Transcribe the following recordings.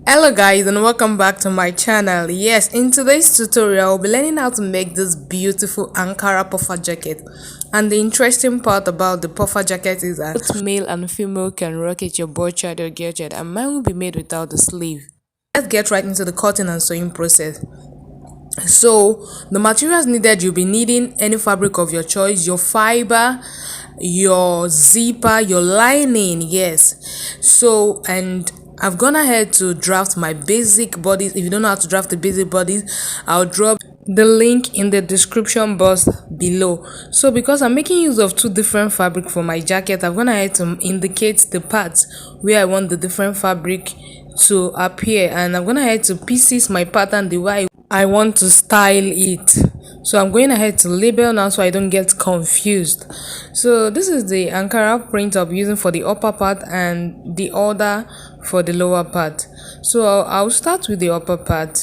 Hello guys and welcome back to my channel. Yes, in today's tutorial we'll be learning how to make this beautiful Ankara puffer jacket. And the interesting part about the puffer jacket is that both male and female can rock it, your boy child or girl child, and mine will be made without the sleeve. Let's get right into the cutting and sewing process. So the materials needed, you'll be needing any fabric of your choice, your fiber, your zipper, your lining. Yes, so and I've gone ahead to draft my basic bodies. If you don't know how to draft the basic bodies, I'll drop the link in the description box below. So because I'm making use of two different fabric for my jacket, I've gone ahead to indicate the parts where I want the different fabric to appear, and I'm gonna head to pieces my pattern the way I want to style it. So I'm going ahead to label now so I don't get confused. So this is the Ankara print I'm using for the upper part and the other for the lower part. So I'll start with the upper part.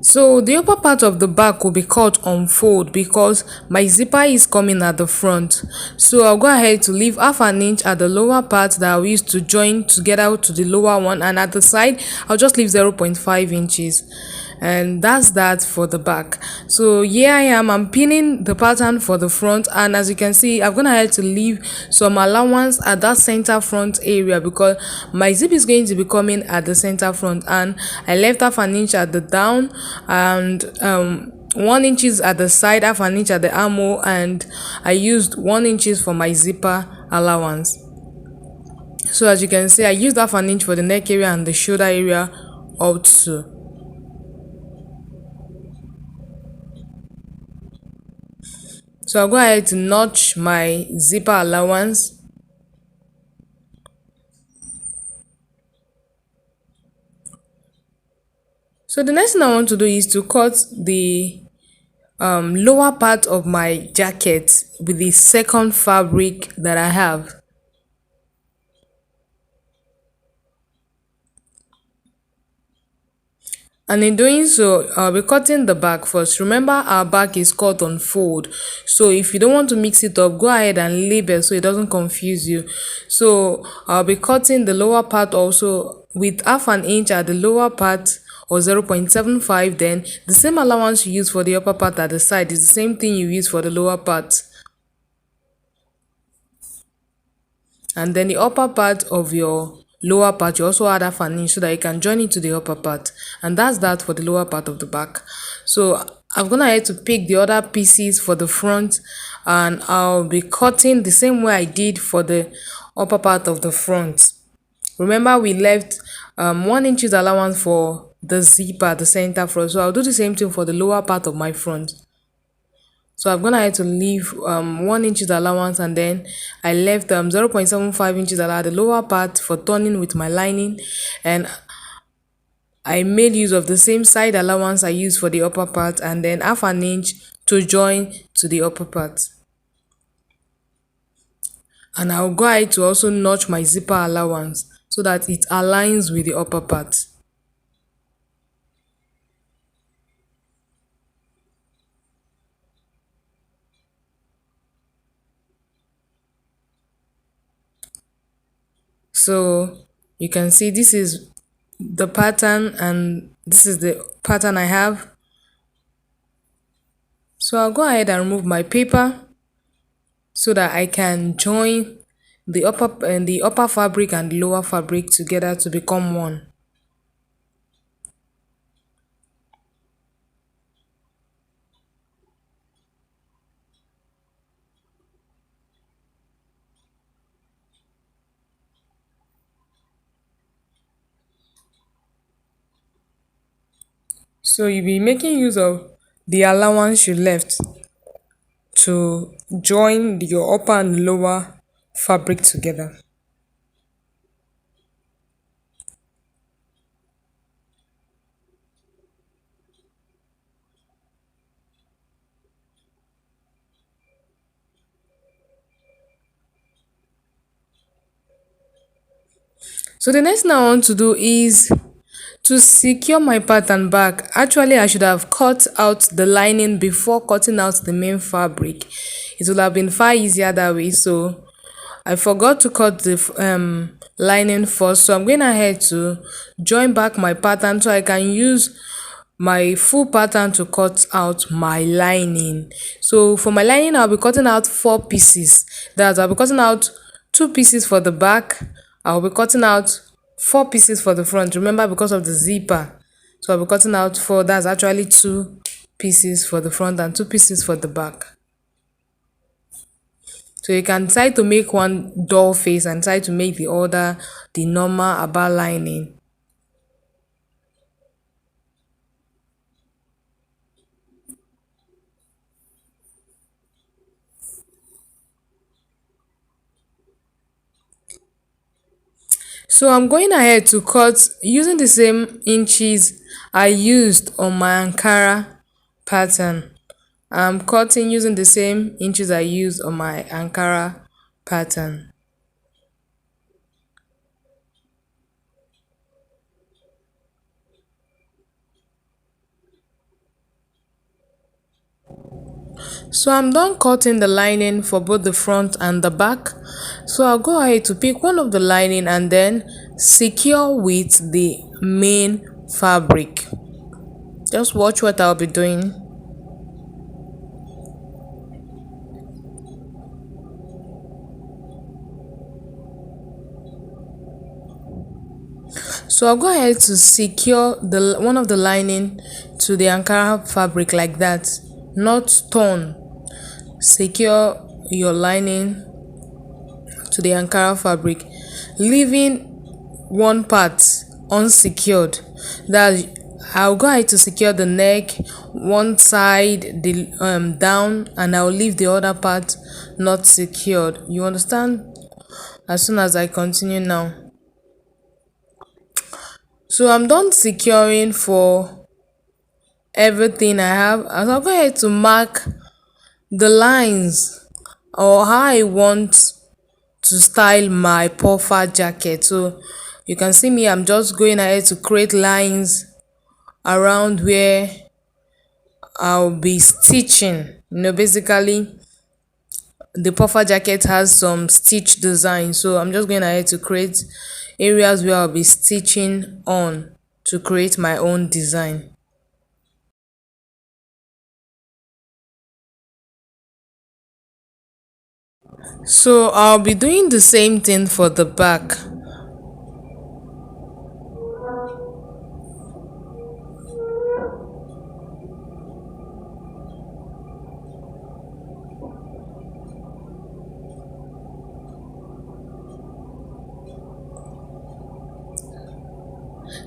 So the upper part of the back will be cut on fold because my zipper is coming at the front. So I'll go ahead to leave half an inch at the lower part that I'll use to join together to the lower one, and at the side I'll just leave 0.5 inches. And that's that for the back. So here I'm pinning the pattern for the front, and as you can see I'm gonna have to leave some allowance at that center front area because my zip is going to be coming at the center front, and I left half an inch at the down and 1 inches at the side, half an inch at the armhole, and I used 1 inches for my zipper allowance. So as you can see, I used half an inch for the neck area and the shoulder area also. So I'll go ahead to notch my zipper allowance. So the next thing I want to do is to cut the lower part of my jacket with the second fabric that I have. And in doing so, I'll be cutting the back first. Remember, our back is cut on fold, so if you don't want to mix it up, go ahead and label so it doesn't confuse you. So I'll be cutting the lower part also with half an inch at the lower part or 0.75. Then the same allowance you use for the upper part at the side is the same thing you use for the lower part. And then the upper part of your lower part, you also add half an inch so that you can join it to the upper part, and that's that for the lower part of the back. So I'm gonna have to pick the other pieces for the front, and I'll be cutting the same way I did for the upper part of the front. Remember, we left 1 inch allowance for the zipper at the center front, so I'll do the same thing for the lower part of my front. So I'm gonna have to leave 1 inch allowance, and then I left 0.75 inches at the lower part for turning with my lining, and I made use of the same side allowance I used for the upper part, and then half an inch to join to the upper part. And I'll go ahead to also notch my zipper allowance so that it aligns with the upper part. So you can see this is the pattern and this is the pattern I have. So I'll go ahead and remove my paper so that I can join the upper fabric and the lower fabric together to become one. So you'll be making use of the allowance you left to join your upper and lower fabric together. So the next thing I want to do is to secure my pattern back. Actually, I should have cut out the lining before cutting out the main fabric. It would have been far easier that way. So I forgot to cut the lining first, so I'm going ahead to join back my pattern so I can use my full pattern to cut out my lining. So for my lining, I'll be cutting out 4 pieces. That I'll be cutting out 2 pieces for the back. I'll be cutting out 4 pieces for the front. Remember, because of the zipper, so I'll be cutting out 4. That's actually 2 pieces for the front and 2 pieces for the back. So you can try to make one doll face and try to make the other the normal about lining. So I'm going ahead to cut using the same inches I used on my Ankara pattern. I'm cutting using the same inches I used on my Ankara pattern. So I'm done cutting the lining for both the front and the back. So I'll go ahead to pick one of the lining and then secure with the main fabric. Just watch what I'll be doing. So I'll go ahead to secure the one of the lining to the Ankara fabric like that, not torn. Secure your lining to the Ankara fabric, leaving one part unsecured. That I'll go ahead to secure the neck, one side the down, and I'll leave the other part not secured. You understand? As soon as I continue now. So I'm done securing for everything I have. I'll go ahead to mark the lines or how I want to style my puffer jacket. So you can see me, I'm just going ahead to create lines around where I'll be stitching. Basically the puffer jacket has some stitch design, so I'm just going ahead to create areas where I'll be stitching on to create my own design. So I'll be doing the same thing for the back.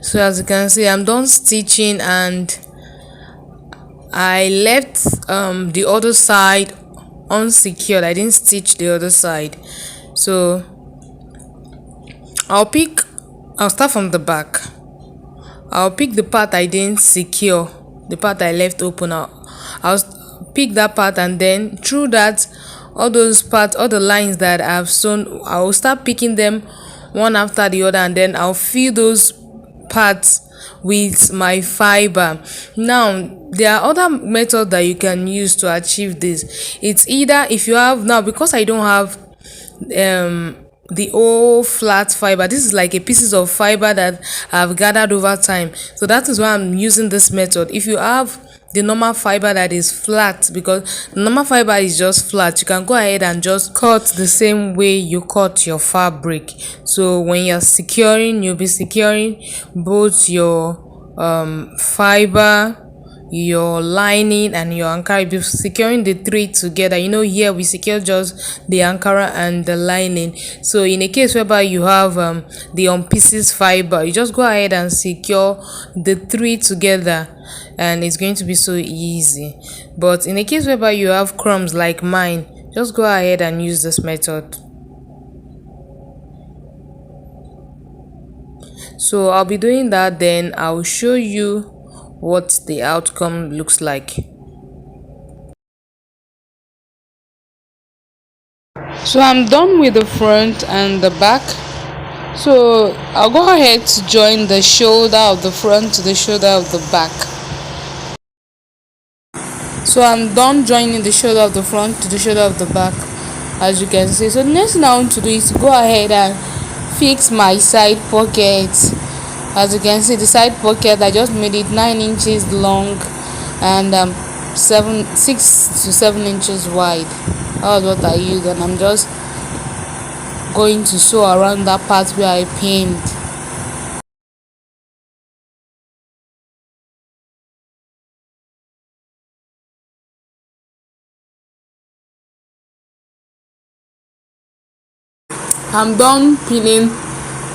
So as you can see, I'm done stitching and I left the other side unsecured. I didn't stitch the other side. So I'll start from the back. I'll pick the part I didn't secure, the part I left open. I'll pick that part, and then through that, all those parts, all the lines that I've sewn, I'll start picking them one after the other, and then I'll fill those parts with my fiber. Now there are other methods that you can use to achieve this. It's either, if you have, now because I don't have the old flat fiber, this is like a pieces of fiber that I've gathered over time, so that is why I'm using this method. If you have the normal fiber that is flat, because the normal fiber is just flat, you can go ahead and just cut the same way you cut your fabric. So when you're securing, you'll be securing both your fiber, your lining, and your Ankara. You'll be securing the three together. Here we secure just the Ankara and the lining. So in a case whereby you have the on pieces fiber, you just go ahead and secure the three together, and it's going to be so easy. But in a case whereby you have crumbs like mine, just go ahead and use this method. So I'll be doing that, then I'll show you what the outcome looks like. So I'm done with the front and the back. So I'll go ahead to join the shoulder of the front to the shoulder of the back. So I'm done joining the shoulder of the front to the shoulder of the back. as you can see. So the next thing I want to do is to go ahead and fix my side pockets. As you can see, the side pocket, I just made it 9 inches long and 6 to 7 inches wide. That was what I used, and I'm just going to sew around that part where I pinned. I'm done pinning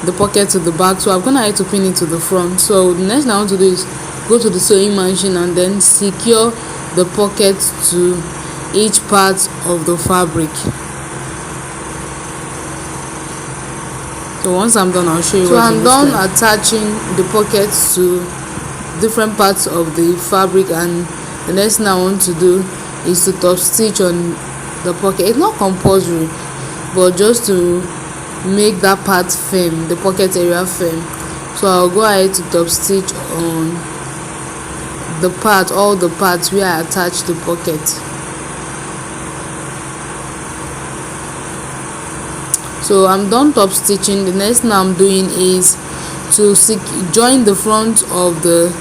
the pocket to the back, so I'm gonna have to pin it to the front. So the next thing I want to do is go to the sewing machine and then secure the pocket to each part of the fabric. So once I'm done, I'll show you. So I'm done attaching the pockets to different parts of the fabric, and the next thing I want to do is to top stitch on the pocket. It's not compulsory, but just to make that part firm, the pocket area firm. So I'll go ahead to top stitch on the part, all the parts where I attach the pocket. So I'm done top stitching. The next thing I'm doing is to join the front of the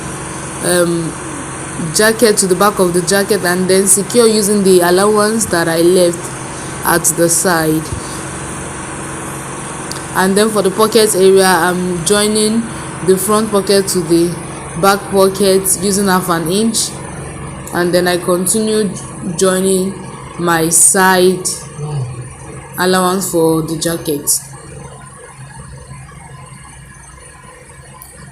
jacket to the back of the jacket, and then secure using the allowance that I left at the side. And then for the pocket area, I'm joining the front pocket to the back pocket using 1/2 inch, and then I continue joining my side allowance for the jacket.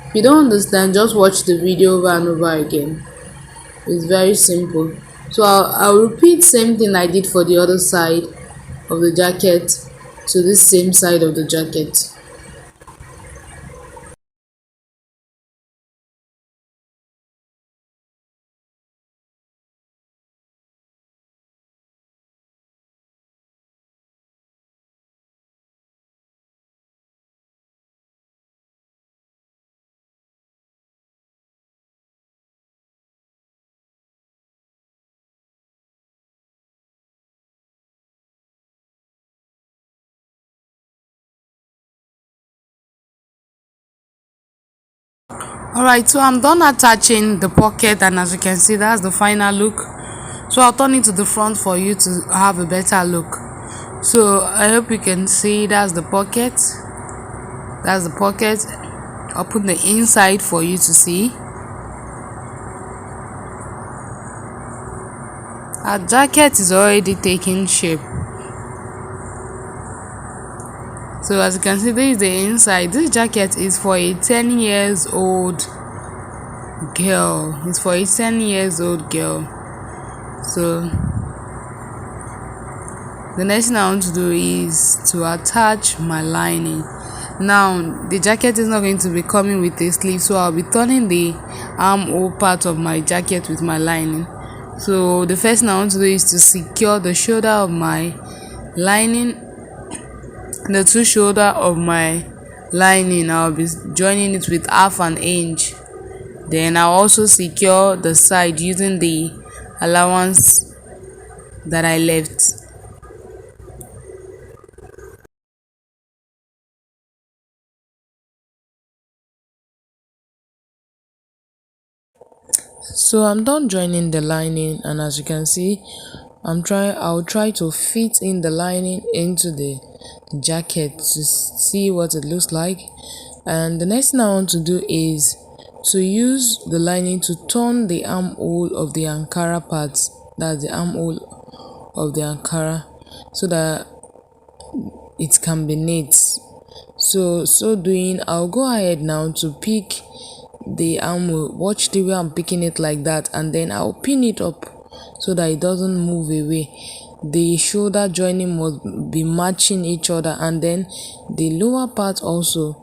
If you don't understand, just watch the video over and over again. It's very simple. So I'll repeat same thing I did for the other side of the jacket to this same side of the jacket. Alright, so I'm done attaching the pocket, and as you can see, that's the final look. So I'll turn it to the front for you to have a better look. So I hope you can see that's the pocket. That's the pocket. I'll put the inside for you to see. Our jacket is already taking shape. So as you can see, this is the inside. This jacket is for a 10 years old girl. It's for a 10 years old girl. So the next thing I want to do is to attach my lining. Now the jacket is not going to be coming with a sleeve, so I'll be turning the armhole part of my jacket with my lining. So the first thing I want to do is to secure the shoulder of my lining, the two shoulder of my lining. I'll be joining it with 1/2 inch. Then I'll also secure the side using the allowance that I left. So I'm done joining the lining, and as you can see, I'll try to fit in the lining into the jacket to see what it looks like. And the next thing I want to do is to use the lining to turn the armhole of the Ankara parts. That's the armhole of the Ankara, so that it can be neat. So doing, I'll go ahead now to pick the armhole. Watch the way I'm picking it like that, and then I'll pin it up so that it doesn't move away. The shoulder joining must be matching each other, and then the lower part also,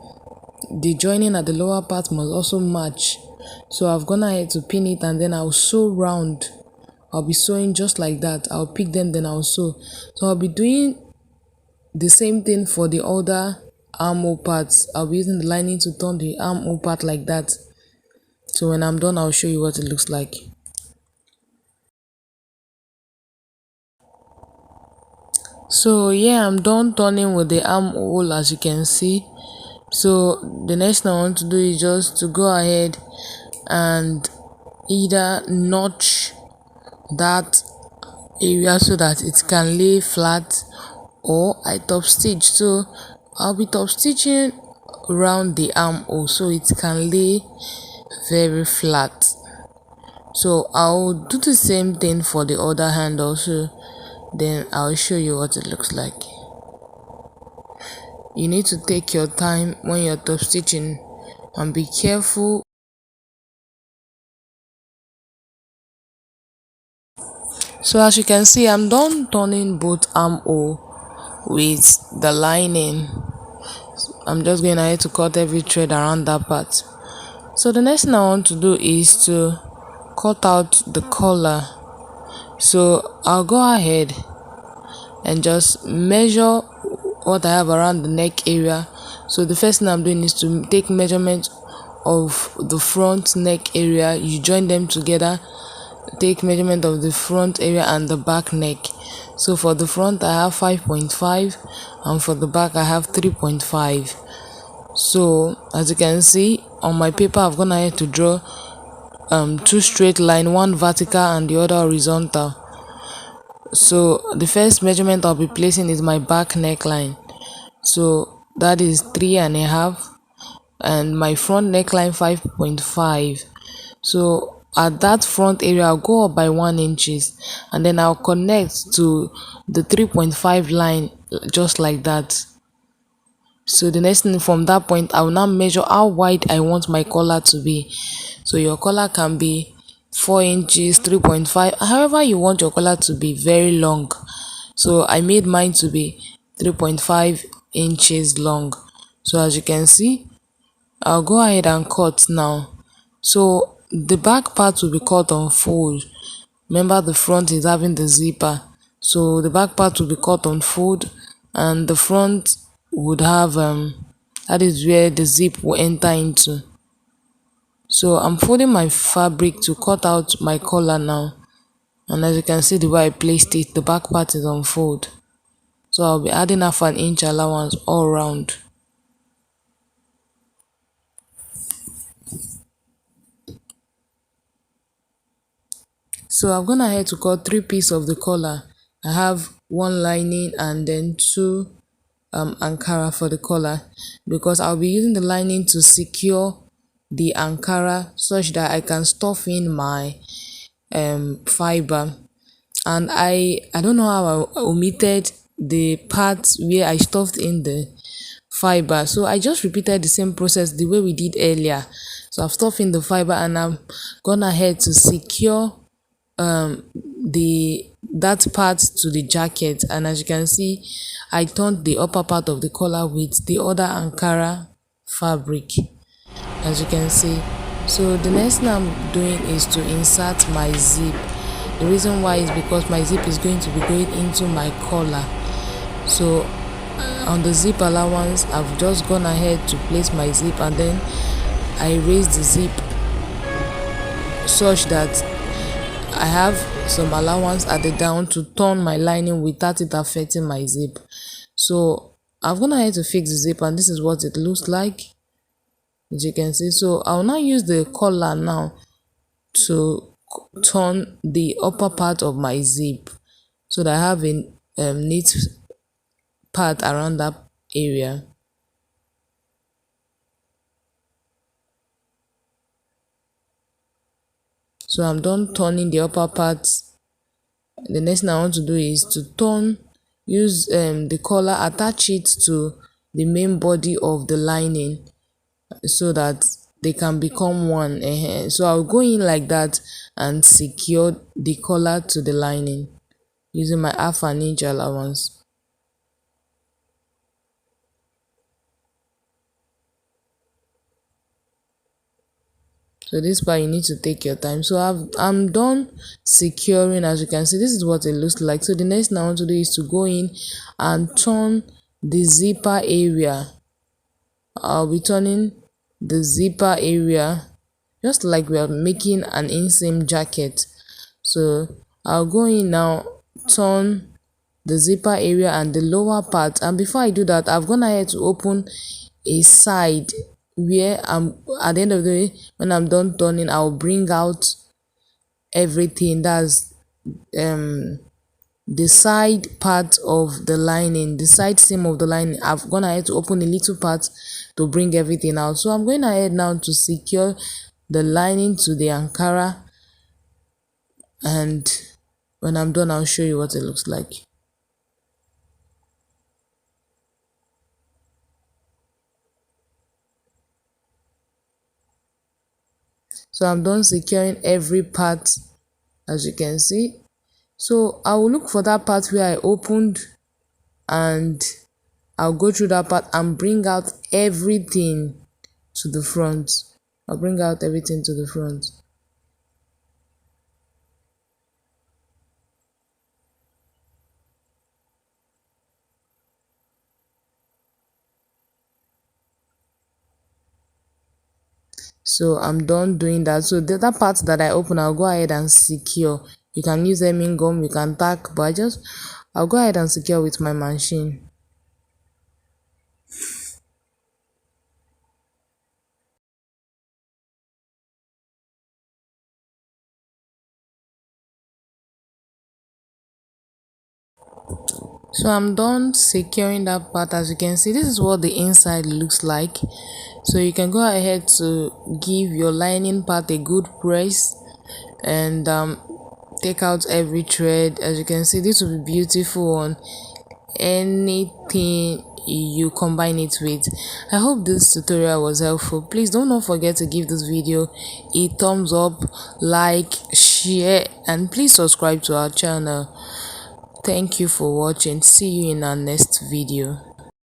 the joining at the lower part must also match. So I've gone ahead to pin it, and then I'll sew round. I'll be sewing just like that. I'll pick them, then I'll sew. So I'll be doing the same thing for the other armhole parts. I'll be using the lining to turn the armhole part like that. So when I'm done, I'll show you what it looks like. So yeah, I'm done turning with the armhole, as you can see. So the next thing I want to do is just to go ahead and either notch that area so that it can lay flat, or I top stitch. So I'll be top stitching around the armhole so it can lay very flat. So I'll do the same thing for the other hand also, then I'll show you what it looks like. You need to take your time when you're top stitching and be careful. So as you can see, I'm done turning both armhole with the lining. I'm just going ahead to cut every thread around that part. So the next thing I want to do is to cut out the collar. So I'll go ahead and just measure what I have around the neck area. So the first thing I'm doing is to take measurement of the front neck area. You join them together, take measurement of the front area and the back neck. So for the front I have 5.5 and for the back I have 3.5. So as you can see on my paper, I've gone ahead to draw two straight line, one vertical and the other horizontal. So the first measurement I'll be placing is my back neckline. So that is 3.5, and my front neckline 5.5. So at that front area I'll go up by 1 inches and then I'll connect to the 3.5 line just like that. So the next thing, from that point I will now measure how wide I want my collar to be. So your collar can be 4 inches, 3.5, however you want your collar to be, very long. So I made mine to be 3.5 inches long. So as you can see, I'll go ahead and cut now. So the back part will be cut on fold. Remember, the front is having the zipper, so the back part will be cut on fold and the front would have that is where the zip will enter into. So I'm folding my fabric to cut out my collar now, and as you can see the way I placed it, the back part is on fold. So I'll be adding half an inch allowance all around. So I've gone ahead to cut 3 pieces of the collar. I have one lining and then 2 Ankara for the collar, because I'll be using the lining to secure the Ankara such that I can stuff in my fiber. And I don't know how I omitted the part where I stuffed in the fiber, so I just repeated the same process the way we did earlier. So I've stuffed in the fiber and I've gone ahead to secure the that part to the jacket, and as you can see I turned the upper part of the collar with the other Ankara fabric, as you can see. So the next thing I'm doing is to insert my zip. The reason why is because my zip is going to be going into my collar. So on the zip allowance, I've just gone ahead to place my zip and then I raise the zip such that I have some allowance at the down to turn my lining without it affecting my zip. So I've gone ahead to fix the zip and this is what it looks like, as you can see. So I'll now use the collar now to turn the upper part of my zip so that I have a neat part around that area. So I'm done turning the upper part. The next thing I want to do is to use the collar, attach it to the main body of the lining so that they can become one. So I'll go in like that and secure the collar to the lining using my half an inch allowance. So this part you need to take your time. So I'm done securing. As you can see, this is what it looks like. So the next thing I want to do is to go in and turn the zipper area. I'll be turning the zipper area just like we are making an inseam jacket. So I'll go in now, turn the zipper area and the lower part. And before I do that, I've gone ahead to open a side where I'm at the end of the day, when I'm done turning, I'll bring out everything. That's the side part of the lining, the side seam of the lining. I've gone ahead to open a little part to bring everything out. So I'm going ahead now to secure the lining to the Ankara, and when I'm done, I'll show you what it looks like. So I'm done securing every part, as you can see. So I will look for that part where I opened, and I'll go through that part and bring out everything to the front. I'll bring out everything to the front. So I'm done doing that. So the other part that I open, I'll go ahead and secure. You can use hemming gum, you can tack, but I'll go ahead and secure with my machine. So I'm done securing that part. As you can see, this is what the inside looks like. So you can go ahead to give your lining part a good press and take out every thread. As you can see, this will be beautiful on anything you combine it with. I hope this tutorial was helpful. Please don't forget to give this video a thumbs up, like, share, and please subscribe to our channel. Thank you for watching. See you in our next video.